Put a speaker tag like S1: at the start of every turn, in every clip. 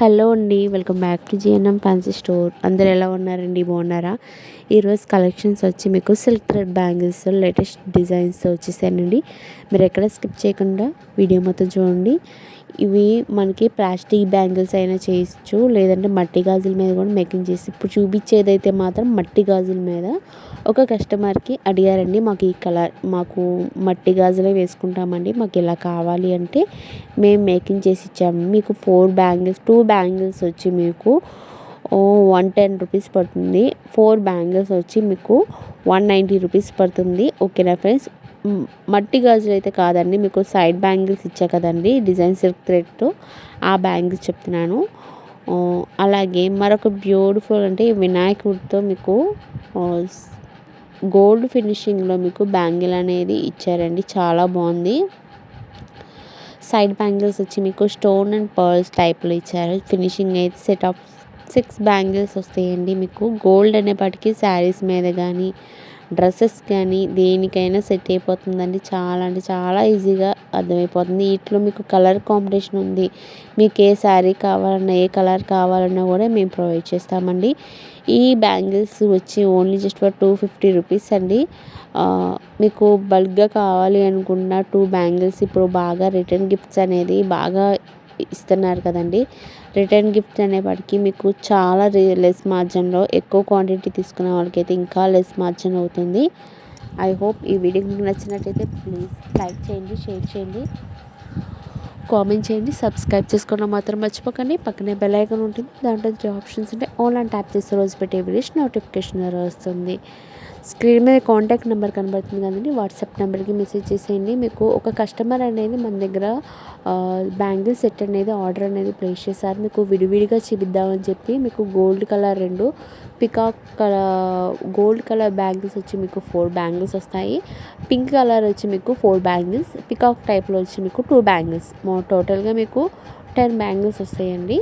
S1: Hello అండి, welcome back to GNM fancy store. అందరు ఎలా ఉన్నారండి? బాగున్నారా? ఈరోజు కలెక్షన్స్ వచ్చి మీకు silk thread bangles latest designs వచ్చేసానండి. మీరు ఎక్కడ స్కిప్ చేయకుండా వీడియో మొత్తం చూడండి. ఇవి మనకి ప్లాస్టిక్ బ్యాంగిల్స్ అయినా చేయొచ్చు, లేదంటే మట్టి గాజుల మీద కూడా మేకింగ్ చేసి. ఇప్పుడు చూపించేదైతే మాత్రం మట్టి గాజుల మీద ఒక కస్టమర్కి అడిగారండి, మాకు ఈ కలర్, మాకు మట్టి గాజులే వేసుకుంటామండి, మాకు ఇలా కావాలి అంటే మేము మేకింగ్ చేసి ఇచ్చాము. మీకు 2 బ్యాంగిల్స్ వచ్చి మీకు 110 రూపీస్ పడుతుంది. 4 బ్యాంగిల్స్ వచ్చి మీకు 190 రూపీస్ పడుతుంది. ఓకేనా ఫ్రెండ్స్? మట్టి గాజులు అయితే కాదండి, మీకు సైడ్ బ్యాంగిల్స్ ఇచ్చా కదండి డిజైన్ సిల్క్ థ్రెడ్తో, ఆ బ్యాంగిల్స్ చెప్తున్నాను. అలాగే మరొక బ్యూటిఫుల్ అంటే వినాయకుడితో మీకు గోల్డ్ ఫినిషింగ్లో మీకు బ్యాంగిల్ అనేది ఇచ్చారండి, చాలా బాగుంది. సైడ్ బ్యాంగిల్స్ వచ్చి మీకు స్టోన్ అండ్ పర్ల్స్ టైప్లో ఇచ్చారు. ఫినిషింగ్ అయితే సెట్ ఆఫ్ 6 బ్యాంగిల్స్ వస్తాయండి. మీకు గోల్డ్ అనేప్పటికీ శారీస్ మీద కానీ డ్రెస్సెస్ కానీ దేనికైనా సెట్ అయిపోతుందండి. చాలా అంటే చాలా ఈజీగా అర్థమైపోతుంది. వీటిలో మీకు కలర్ కాంబినేషన్ ఉంది. మీకు ఏ శారీ కావాలన్నా, ఏ కలర్ కావాలన్నా కూడా మేము ప్రొవైడ్ చేస్తామండి. ఈ బ్యాంగిల్స్ వచ్చి ఓన్లీ జస్ట్ ఫర్ 250 రూపీస్ అండి. మీకు బల్క్గా కావాలి అనుకున్న 2 బ్యాంగిల్స్ ఇప్పుడు బాగా రిటర్న్ గిఫ్ట్స్ అనేది బాగా ఇస్తున్నారు కదండి. రిటర్న్ గిఫ్ట్ అనేప్పటికీ మీకు చాలా లెస్ మార్జిన్లో, ఎక్కువ క్వాంటిటీ తీసుకునే వాళ్ళకైతే ఇంకా లెస్ మార్జిన్ అవుతుంది. ఐ హోప్ ఈ వీడియో మీకు నచ్చినట్టయితే ప్లీజ్ లైక్ చేయండి, షేర్ చేయండి, కామెంట్ చేయండి, సబ్స్క్రైబ్ చేసుకోవడం మాత్రం మర్చిపోకండి. పక్కనే బెల్ ఐకాన్ ఉంటుంది, దాంట్లో 3 ఆప్షన్స్ ఉంటాయి. ఆన్లైన్ ట్యాప్ చేస్తే రోజు పెట్టే వీడియోస్ నోటిఫికేషన్ వస్తుంది. స్క్రీన్ మీద కాంటాక్ట్ నెంబర్ కనబడుతుంది కదండి, వాట్సాప్ నెంబర్కి మెసేజ్ చేసేయండి. మీకు ఒక కస్టమర్ అనేది మన దగ్గర బ్యాంగిల్ సెట్ అనేది ఆర్డర్ అనేది ప్లేస్ చేశారు. మీకు విడివిడిగా చూపిద్దామని చెప్పి మీకు gold colour 2 peacock gold colour bangles వచ్చి మీకు 4 బ్యాంగిల్స్ వస్తాయి. పింక్ కలర్ వచ్చి మీకు 4 బ్యాంగిల్స్, పికాక్ టైప్లో వచ్చి మీకు 2 బ్యాంగిల్స్, టోటల్గా మీకు 10 బ్యాంగిల్స్ వస్తాయండి.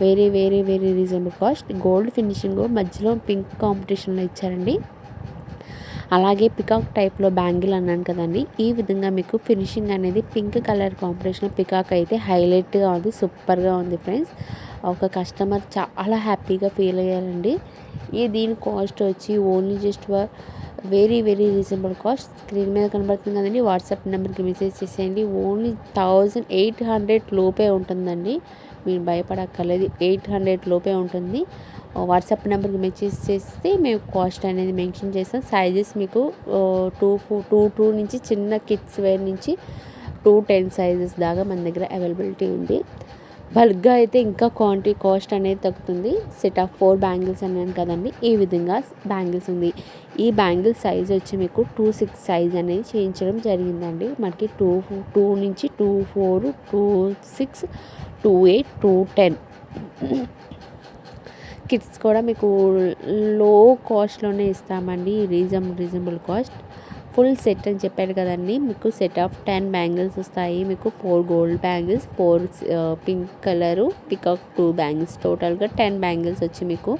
S1: Very very very reasonable cost. Gold finishing మధ్యలో పింక్ కాంపిటీషన్లో ఇచ్చారండి. అలాగే పికాక్ టైప్లో బ్యాంగిల్ అన్నాను కదండి, ఈ విధంగా మీకు ఫినిషింగ్ అనేది పింక్ కలర్ కాంబినేషన్ పికాక్ అయితే హైలైట్గా ఉంది, సూపర్గా ఉంది ఫ్రెండ్స్. ఒక కస్టమర్ చాలా హ్యాపీగా ఫీల్ అయ్యారండి. దీని కాస్ట్ వచ్చి only just very very reasonable cost. Screen మీద కనబడుతుంది కదండి, వాట్సాప్ నెంబర్కి మెసేజ్ చేసేయండి. ఓన్లీ 1800 లోపే ఉంటుందండి, మీరు భయపడక్కర్లేదు. 800 లోపే ఉంటుంది. వాట్సాప్ నెంబర్కి మెసేజ్ చేస్తే మేము కాస్ట్ అనేది మెన్షన్ చేస్తాం. సైజెస్ మీకు 2 నుంచి చిన్న కిడ్స్ వేర్ నుంచి 210 సైజెస్ దాకా మన దగ్గర అవైలబిలిటీ ఉంది. బల్క్గా అయితే ఇంకా కాస్ట్ అనేది తగ్గుతుంది. సెట్ ఆఫ్ 4 బ్యాంగిల్స్ అన్నాను కదండి, ఈ విధంగా బ్యాంగిల్స్ ఉంది. ఈ బ్యాంగిల్ సైజ్ వచ్చి మీకు 26 సైజ్ అనేది చేయించడం జరిగిందండి. మనకి 2 నుంచి 24, 26, 28, 210 కిడ్స్ కూడా మీకు లో కాస్ట్లోనే ఇస్తామండి. Reasonable cost. ఫుల్ సెట్ అని చెప్పాను కదండి, మీకు సెట్ ఆఫ్ 10 బ్యాంగిల్స్ వస్తాయి. మీకు 4 gold bangles, 4 pink colour, peacock 2 bangles, టోటల్గా 10 బ్యాంగిల్స్ వచ్చి మీకు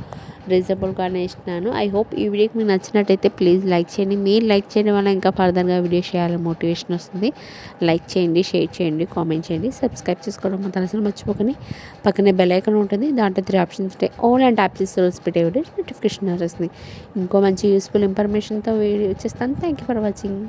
S1: రీజనబుల్గానే ఇస్తున్నాను. ఐ హోప్ ఈ వీడియోకి మీకు నచ్చినట్టయితే ప్లీజ్ లైక్ చేయండి. మీరు లైక్ చేయడం వల్ల ఇంకా ఫర్దర్గా వీడియో చేయాలని మోటివేషన్ వస్తుంది. లైక్ చేయండి, షేర్ చేయండి, కామెంట్ చేయండి, సబ్స్క్రైబ్ చేసుకోవడం మాత్రం అసలు మర్చిపోకండి. పక్కనే బెల్ ఐకాన్ ఉంటుంది, దాంట్లో 3 ఆప్షన్స్ ఉంటాయి. ఆన్లైన్ ట్యాప్ చేసి రోజు పెట్టే వీడియో నోటిఫికేషన్ వస్తుంది. ఇంకో మంచి యూస్ఫుల్ ఇన్ఫర్మేషన్తో వీడియో వచ్చేస్తాను. Thank you for watching.